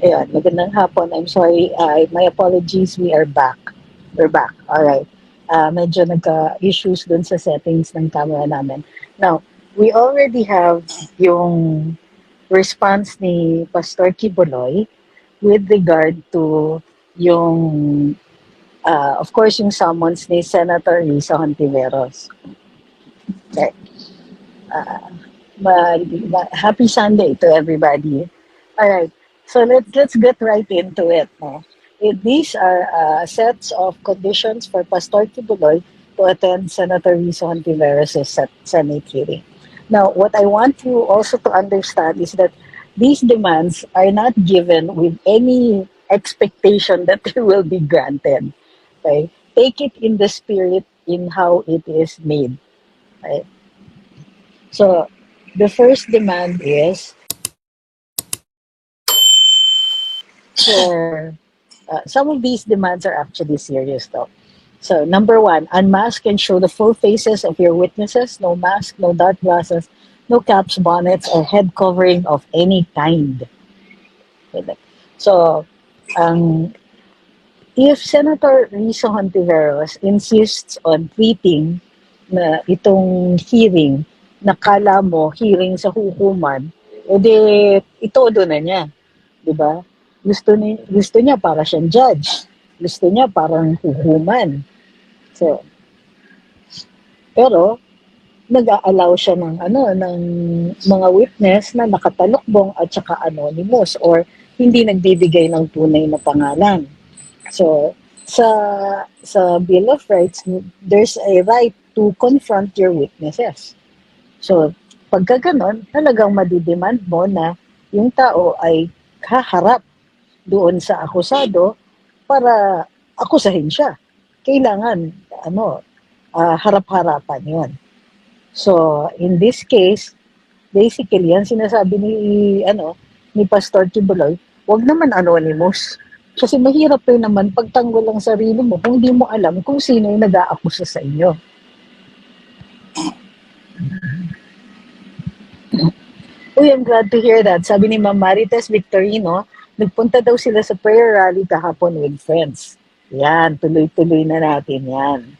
Ayan, magandang hapon. I'm sorry, my apologies, we are back. We're back, alright. Medyo nagka-issues dun sa settings ng camera namin. Now, we already have yung response ni Pastor Quiboloy with regard to yung, of course, yung summons ni Sen.Riza Hontivirus. Okay. Happy Sunday to everybody. All right. So let's get right into it. No? These are sets of conditions for Pastor Tibuloy to attend Senator Rizo Hontiveros' Senate hearing. Now, what I want you also to understand is that these demands are not given with any expectation that they will be granted. Okay? Take it in the spirit in how it is made. Okay? So, the first demand is for some of these demands are actually serious though. So, number one, unmask and show the full faces of your witnesses. No mask, no dark glasses, no caps, bonnets, or head covering of any kind. So, if Senator Rizo Hontiveros insists on treating na itong hearing na kala mo hearing sa hukuman, edi itodo na niya, 'di ba? Gusto niya para siyang judge. Gusto niya parang hukuman. So, pero nag-a-allow siya ng ng mga witness na nakatalukbong at saka anonymous or hindi nagbibigay ng tunay na pangalan. So, sa Bill of Rights, there's a right to confront your witnesses. So, pagka ganon, talagang madidemand mo na yung tao ay haharap doon sa akusado para akusahin siya. Kailangan, harap-harapan yon. So, in this case, basically, yan sinasabi ni Pastor Quiboloy, wag naman anonymous. Kasi mahirap rin naman pagtanggol ang sarili mo kung hindi mo alam kung sino yung nag-aakusa sa inyo. Uy, I'm glad to hear that. Sabi ni Ma'am Marites Victorino, nagpunta daw sila sa prayer rally kahapon with friends. Yan, tuloy-tuloy na natin yan.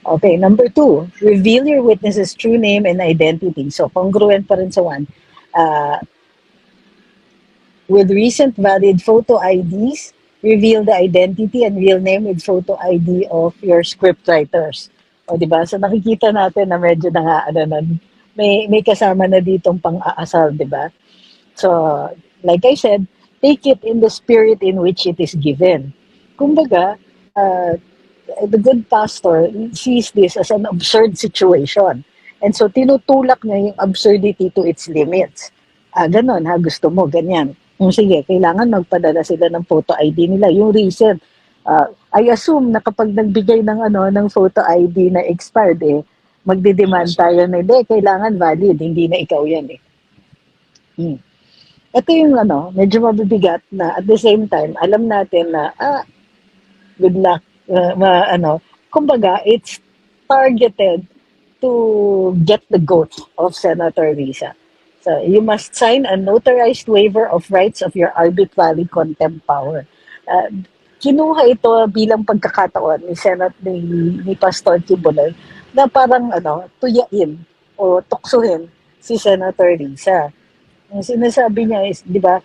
Okay, number 2, reveal your witness's true name and identity. So, congruent pa rin sa 1. With recent valid photo IDs, reveal the identity and real name with photo ID of your scriptwriters. O, di ba? So, nakikita natin na medyo may kasama na ditong pang-aasal, di ba? So, like I said, take it in the spirit in which it is given. Kumbaga, the good pastor sees this as an absurd situation. And so, tinutulak niya yung absurdity to its limits. Ganon ha, gusto mo, ganyan. Sige, kailangan magpadala sila ng photo ID nila. Yung recent, I assume na kapag nagbigay ng photo ID na expired, magdidemand tayo na, hindi, kailangan valid, hindi na ikaw yan Ito yung medyo mabibigat na at the same time, alam natin na, good luck, kumbaga, it's targeted to get the goat of Senator Riza. So, you must sign a notarized waiver of rights of your arbitrary contempt power. Kinuha ito bilang pagkakataon ni Pastor Quiboloy na parang tuyain o tuksuhin si Senator Riza. Ang sinasabi niya is, di ba,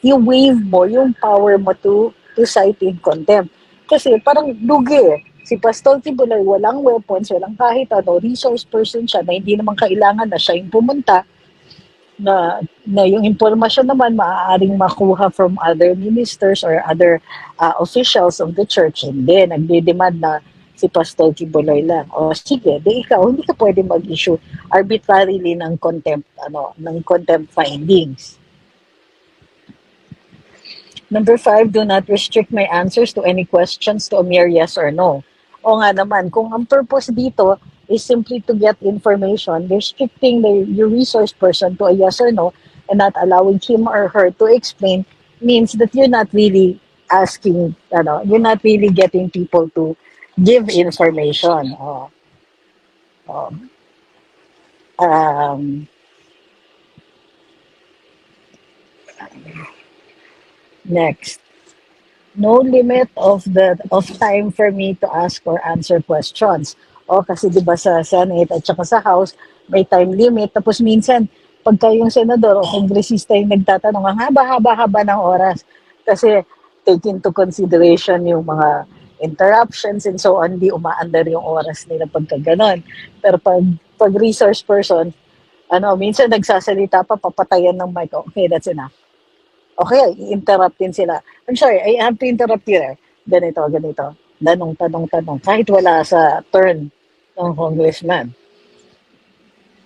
i-waive mo yung power mo to cite in contempt. Kasi parang dugi Si Pastor Quiboloy, walang weapons, walang kahit resource person siya na hindi naman kailangan na siya yung pumunta na yung impormasyon naman maaaring makuha from other ministers or other officials of the church. Hindi, nagde-demand na si Pastor Quiboloy lang. O sige, ikaw, hindi ka pwede mag-issue arbitrarily ng contempt findings. Number 5, do not restrict my answers to any questions to a mere yes or no. O nga naman, kung ang purpose dito is simply to get information, restricting your resource person to a yes or no and not allowing him or her to explain means that you're not really asking, you're not really getting people to give information. Next. No limit of time for me to ask or answer questions. O kasi 'di ba sa Senate at saka sa House may time limit tapos minsan pagka yung senador o kongresista yung nagtatanong ang haba-haba-haba ng oras kasi take into consideration yung mga interruptions and so on, di umaandar yung oras nila pagka ganon. Pero pag resource person, minsan nagsasalita pa, papatayan ng mic, okay, that's enough. Okay, i-interruptin sila. I'm sorry, I have to interrupt you there. Ganito, ganito. Tanong, tanong, tanong. Kahit wala sa turn ng congressman.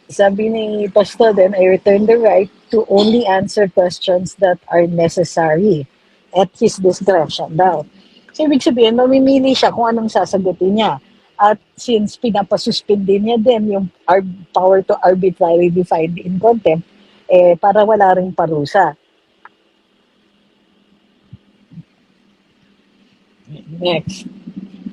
Sabi ni Pastor then, I return the right to only answer questions that are necessary at his discretion daw. So, ibig sabihin, mamimili siya kung anong sasagutin niya. At since pinapasuspend din niya din yung power to arbitrarily defined in contempt, para wala ring parusa. Next.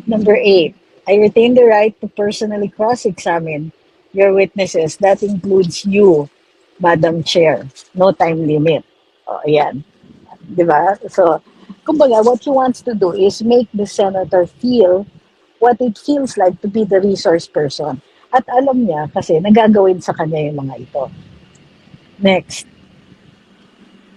Number 8, I retain the right to personally cross-examine your witnesses. That includes you, Madam Chair. No time limit. O, ayan. Diba? So, kumbaga, what he wants to do is make the senator feel what it feels like to be the resource person. At alam niya kasi nagagawin sa kanya yung mga ito. Next.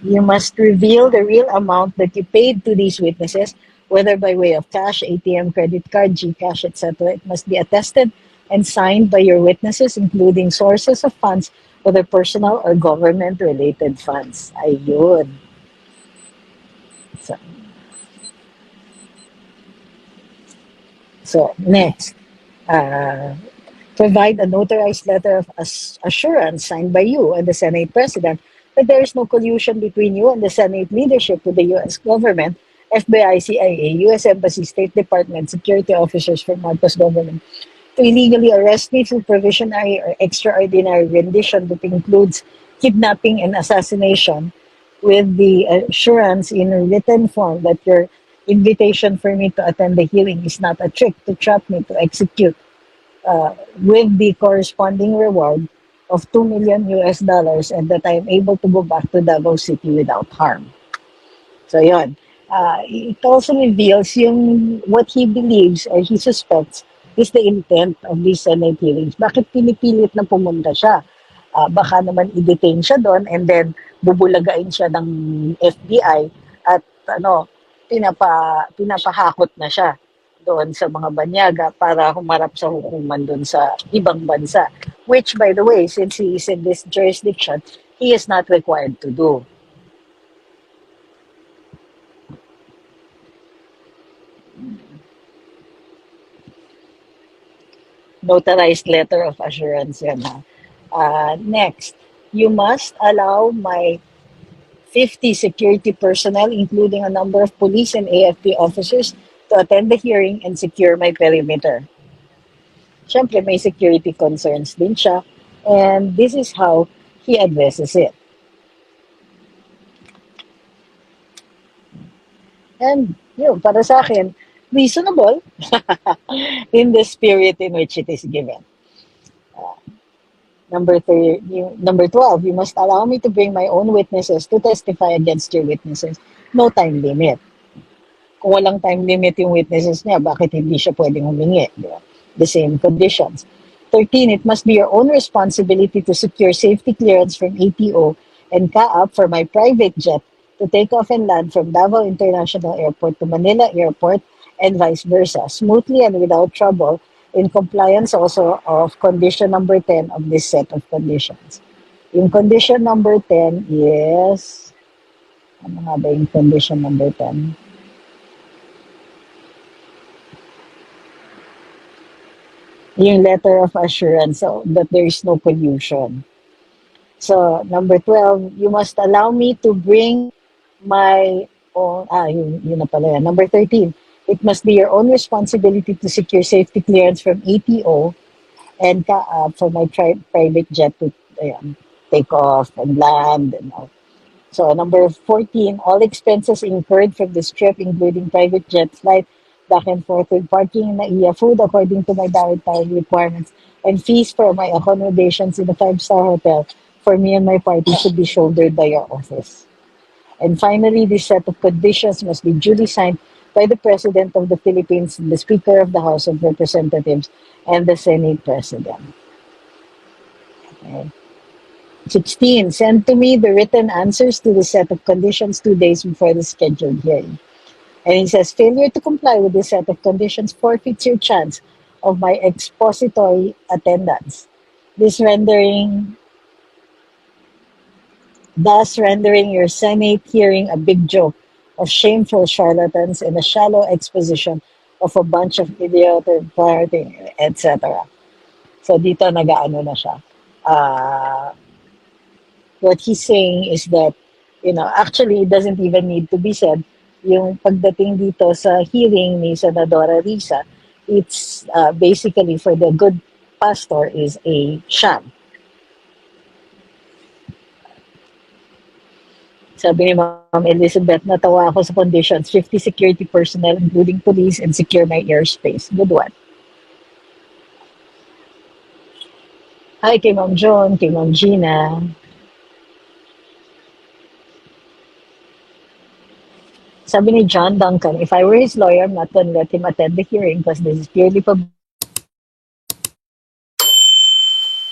You must reveal the real amount that you paid to these witnesses, whether by way of cash, ATM, credit card, GCash, etc. It must be attested and signed by your witnesses, including sources of funds, whether personal or government-related funds. Ayun. So, next. Uh, Provide a notarized letter of assurance signed by you and the Senate President that there is no collusion between you and the Senate leadership with the U.S. government, FBI, CIA, U.S. Embassy, State Department, security officers from Marcos government to illegally arrest me through provisionary or extraordinary rendition that includes kidnapping and assassination, with the assurance in a written form that your invitation for me to attend the hearing is not a trick to trap me to execute, with the corresponding reward of 2 million US dollars, and that I am able to go back to Davao City without harm. So yun. It also reveals yung what he believes or he suspects is the intent of these Senate hearings. Bakit pinipilit na pumunta siya? Baka naman i-detain siya doon and then bubulagain siya ng FBI at pinapahakot na siya doon sa mga banyaga para humarap sa hukuman doon sa ibang bansa. Which, by the way, since he is in this jurisdiction, he is not required to do. Notarized letter of assurance yan ha. Next, you must allow my 50 security personnel, including a number of police and AFP officers, to attend the hearing and secure my perimeter. Siyempre, may security concerns din siya. And this is how he addresses it. And yun, para sa akin, reasonable in the spirit in which it is given. Number 12, you must allow me to bring my own witnesses to testify against your witnesses. No time limit. Kung walang time limit yung witnesses niya, bakit hindi siya pwedeng humingi? Diba? The same conditions. 13, it must be your own responsibility to secure safety clearance from ATO and CAAP for my private jet to take off and land from Davao International Airport to Manila Airport and vice versa, smoothly and without trouble, in compliance also of condition number 10 of this set of conditions. Yung condition number 10 is, ano nga ba yung condition number 10? Yung letter of assurance so that there is no collusion. So, number 12, you must allow me to bring my own, yun na pala yan. Number 13, it must be your own responsibility to secure safety clearance from ATO and for my private jet to take off and land and all. So, number 14, all expenses incurred from this trip, including private jet flight, back and forth with parking na iya food according to my dietary requirements, and fees for my accommodations in a 5-star hotel for me and my party should be shouldered by your office. And finally, this set of conditions must be duly signed by the President of the Philippines, the Speaker of the House of Representatives, and the Senate President. Okay. 16. Send to me the written answers to the set of conditions 2 days before the scheduled hearing. And he says, failure to comply with this set of conditions forfeits your chance of my expository attendance. This rendering, thus rendering your Senate hearing a big joke of shameful charlatans and a shallow exposition of a bunch of idiotic party, etc. So dito nag-aano na siya. Uh, what he's saying is that, actually it doesn't even need to be said. Yung pagdating dito sa hearing ni Senadora Risa, it's basically for the good pastor is a sham. Sabi ni Ma'am Elizabeth, natawa ako sa conditions, 50 security personnel including police and secure my airspace. Good one. Hi kay Ma'am John, kay Ma'am Gina. Sabi ni John Duncan, if I were his lawyer, I'm not going to let him attend the hearing because this is purely public